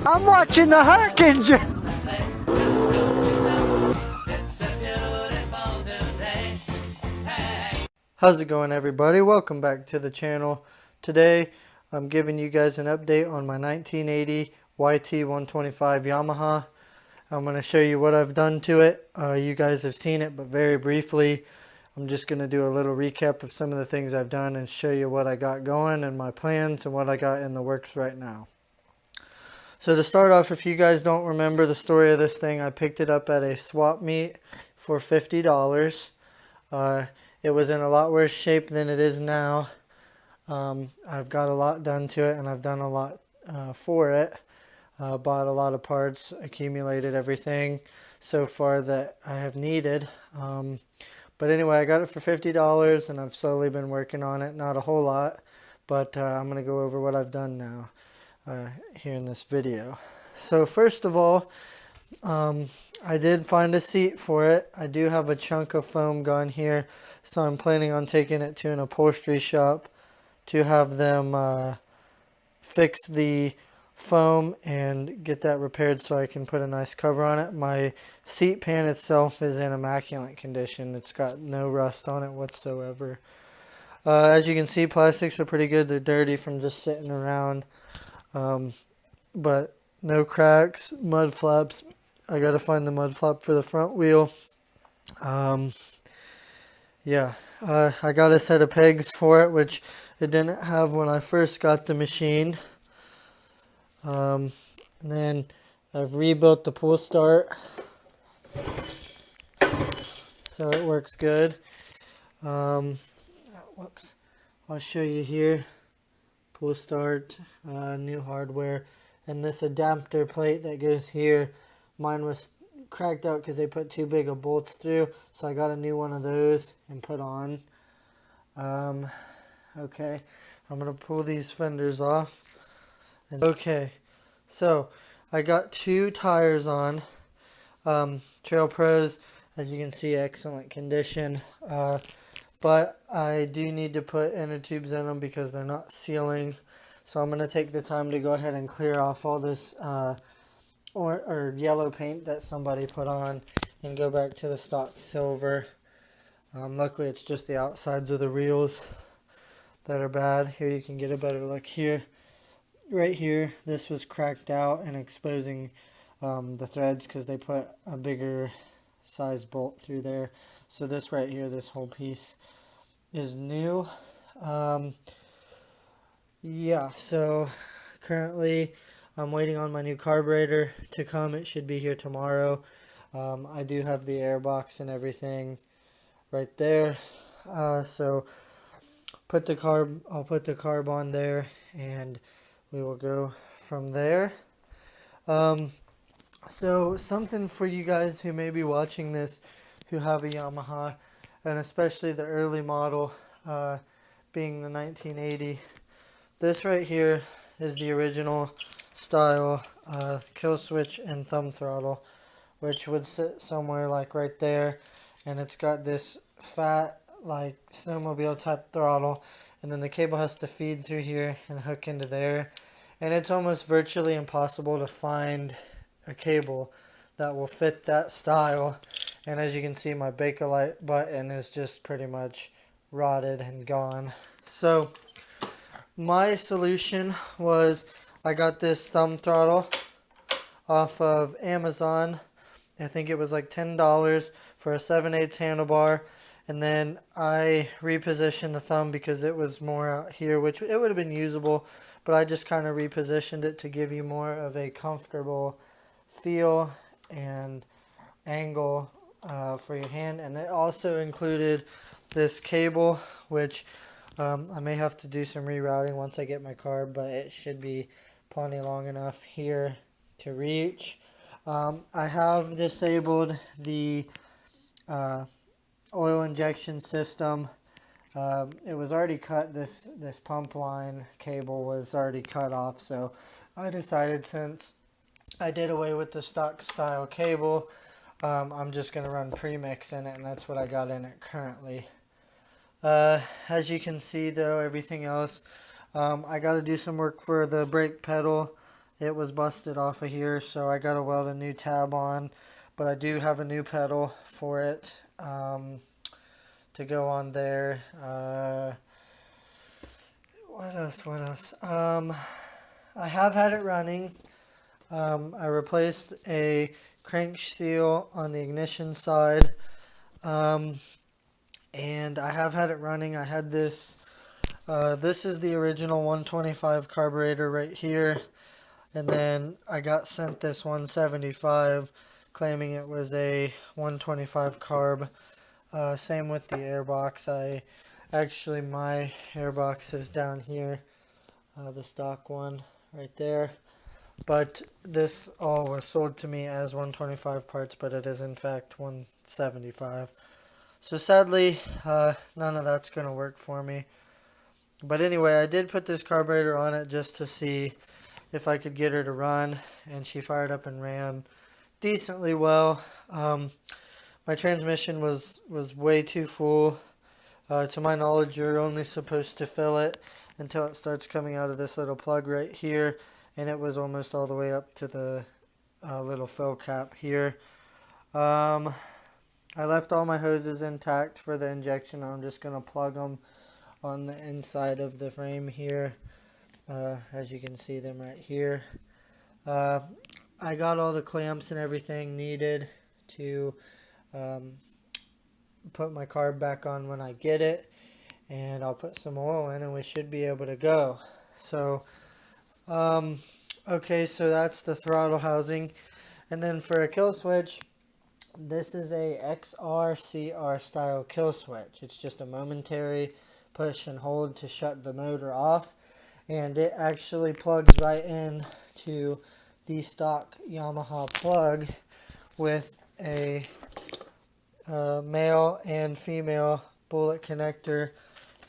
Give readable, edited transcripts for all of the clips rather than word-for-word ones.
I'm watching the Hurricanes. How's it going, everybody? Welcome back to the channel. Today I'm giving you guys an update on my 1980 Yt125 Yamaha. I'm going to show you what I've done to it. You guys have seen it, but very briefly. I'm just going to do a little recap of some of the things I've done and show you what I got going and my plans and what I got in the works right now. So to start off, if you guys don't remember the story of this thing, I picked it up at a swap meet for $50. It was in a lot worse shape than it is now. I've got a lot done to it, and I've done a lot for it. Bought a lot of parts, accumulated everything so far that I have needed. But anyway, I got it for $50, and I've slowly been working on it. Not a whole lot, but I'm going to go over what I've done now here in this video. So first of all, I did find a seat for it. I do have a chunk of foam gone here, so I'm planning on taking it to an upholstery shop to have them fix the foam and get that repaired so I can put a nice cover on it. My seat pan itself is in immaculate condition. It's got no rust on it whatsoever. As you can see, plastics are pretty good. They're dirty from just sitting around, but no cracks. Mud flaps, I gotta find the mud flap for the front wheel. Yeah, I got a set of pegs for it, which it didn't have when I first got the machine. And then I've rebuilt the pull start, so it works good. Whoops, I'll show you here. Pull start, new hardware, and this adapter plate that goes here. Mine was cracked out because they put too big of bolts through, so I got a new one of those and put on. Okay, I'm gonna pull these fenders off. Okay, so I got two tires on. Trail Pros, as you can see, excellent condition. But I do need to put inner tubes in them because they're not sealing. So I'm gonna take the time to go ahead and clear off all this or yellow paint that somebody put on and go back to the stock silver. Luckily it's just the outsides of the reels that are bad. Here you can get a better look here. Right here, this was cracked out and exposing the threads because they put a bigger size bolt through there. So this right here, this whole piece is new. Yeah, so currently I'm waiting on my new carburetor to come. It should be here tomorrow. I do have the air box and everything right there. So I'll put the carb on there and we will go from there. So something for you guys who may be watching this who have a Yamaha, and especially the early model, being the 1980. This right here is the original style kill switch and thumb throttle, which would sit somewhere like right there, and it's got this fat like snowmobile type throttle, and then the cable has to feed through here and hook into there, and it's almost virtually impossible to find a cable that will fit that style. And as you can see, my Bakelite button is just pretty much rotted and gone. So my solution was I got this thumb throttle off of Amazon. I think it was like $10 for a 7/8 handlebar. And then I repositioned the thumb because it was more out here, which it would have been usable, but I just kind of repositioned it to give you more of a comfortable feel and angle for your hand. And it also included this cable, which I may have to do some rerouting once I get my carb, but it should be plenty long enough here to reach. I have disabled the oil injection system. It was already cut. This pump line cable was already cut off, so I decided, since I did away with the stock style cable, I'm just going to run premix in it, and that's what I got in it currently. As you can see though, everything else, I got to do some work for the brake pedal. it was busted off of here, so I got to weld a new tab on. But I do have a new pedal for it to go on there. What else? I have had it running. I replaced a crank seal on the ignition side. And I have had it running. I had this. This is the original 125 carburetor right here. And then I got sent this 175 claiming it was a 125 carb. Same with the airbox. My airbox is down here. The stock one right there. But this all was sold to me as 125 parts, but it is in fact 175. So sadly, none of that's going to work for me. But anyway, I did put this carburetor on it just to see if I could get her to run, and she fired up and ran decently well. My transmission was way too full. To my knowledge, you're only supposed to fill it until it starts coming out of this little plug right here, and it was almost all the way up to the little fill cap here. I left all my hoses intact for the injection. I'm just going to plug them on the inside of the frame here. As you can see them right here. I got all the clamps and everything needed to put my carb back on when I get it. And I'll put some oil in and we should be able to go. So, okay, so that's the throttle housing. And then for a kill switch, this is a XR-CR style kill switch. It's just a momentary push and hold to shut the motor off, and it actually plugs right in to the stock Yamaha plug with a male and female bullet connector,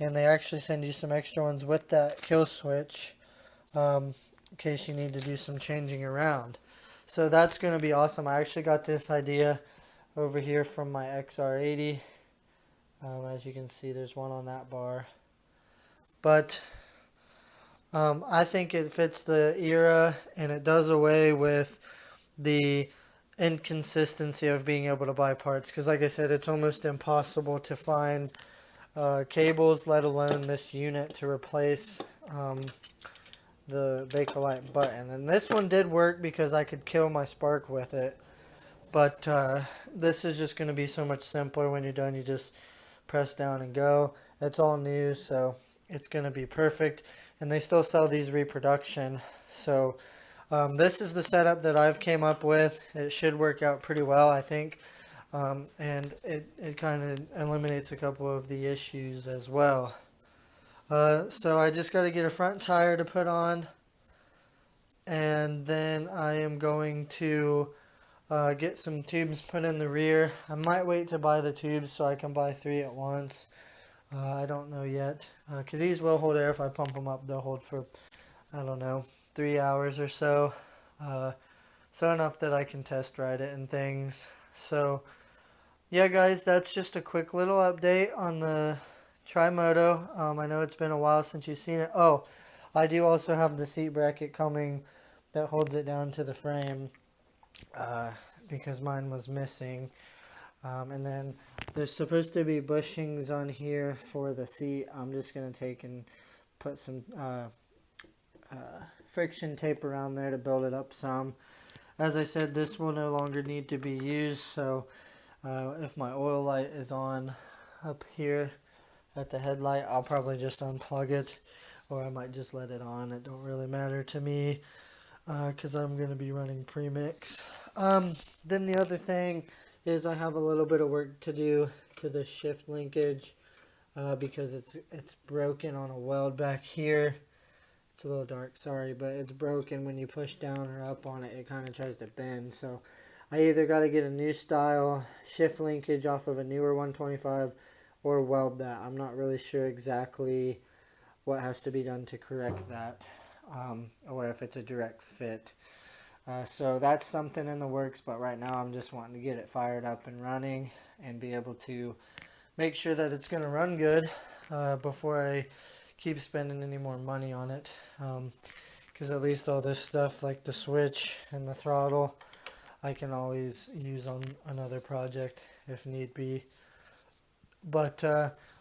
and they actually send you some extra ones with that kill switch in case you need to do some changing around. So that's going to be awesome. I actually got this idea over here from my XR80. As you can see, there's one on that bar. But I think it fits the era, and it does away with the inconsistency of being able to buy parts. Because like I said, it's almost impossible to find cables, let alone this unit to replace the Bakelite button. And this one did work because I could kill my spark with it. But this is just going to be so much simpler. When you're done, you just press down and go. It's all new, so it's going to be perfect. And they still sell these reproduction. So this is the setup that I've came up with. It should work out pretty well, I think. And it kind of eliminates a couple of the issues as well. So I just got to get a front tire to put on. And then I am going to get some tubes put in the rear. I might wait to buy the tubes so I can buy 3 at once. I don't know yet, because these will hold air. If I pump them up, they'll hold for, I don't know, 3 hours or so. So enough that I can test ride it and things. So yeah, guys, that's just a quick little update on the Trimoto. I know it's been a while since you've seen it. Oh, I do also have the seat bracket coming that holds it down to the frame. Because mine was missing. And then there's supposed to be bushings on here for the seat. I'm just going to take and put some friction tape around there to build it up some. As I said, this will no longer need to be used, so if my oil light is on up here at the headlight, I'll probably just unplug it, or I might just let it on. It don't really matter to me, because I'm going to be running premix. Then the other thing is I have a little bit of work to do to the shift linkage, because it's broken on a weld back here. It's a little dark, sorry, but it's broken. When you push down or up on it, it kind of tries to bend. So I either got to get a new style shift linkage off of a newer 125 or weld that. I'm not really sure exactly what has to be done to correct that, or if it's a direct fit. So that's something in the works, but right now I'm just wanting to get it fired up and running and be able to make sure that it's going to run good before I keep spending any more money on it. because at least all this stuff like the switch and the throttle I can always use on another project if need be. But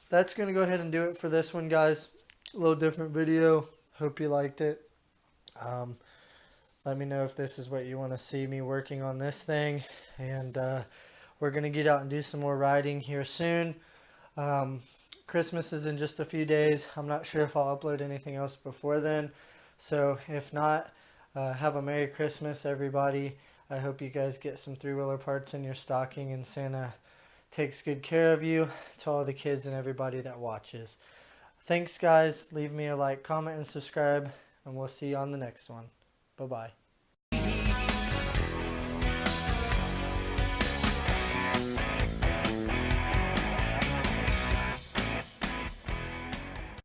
that's going to go ahead and do it for this one, guys. A little different video. Hope you liked it. Let me know if this is what you want to see me working on this thing. And we're going to get out and do some more riding here soon. Christmas is in just a few days. I'm not sure if I'll upload anything else before then. So if not, have a Merry Christmas, everybody. I hope you guys get some three-wheeler parts in your stocking and Santa takes good care of you. To all the kids and everybody that watches. Thanks, guys. Leave me a like, comment, and subscribe, and we'll see you on the next one. Bye-bye.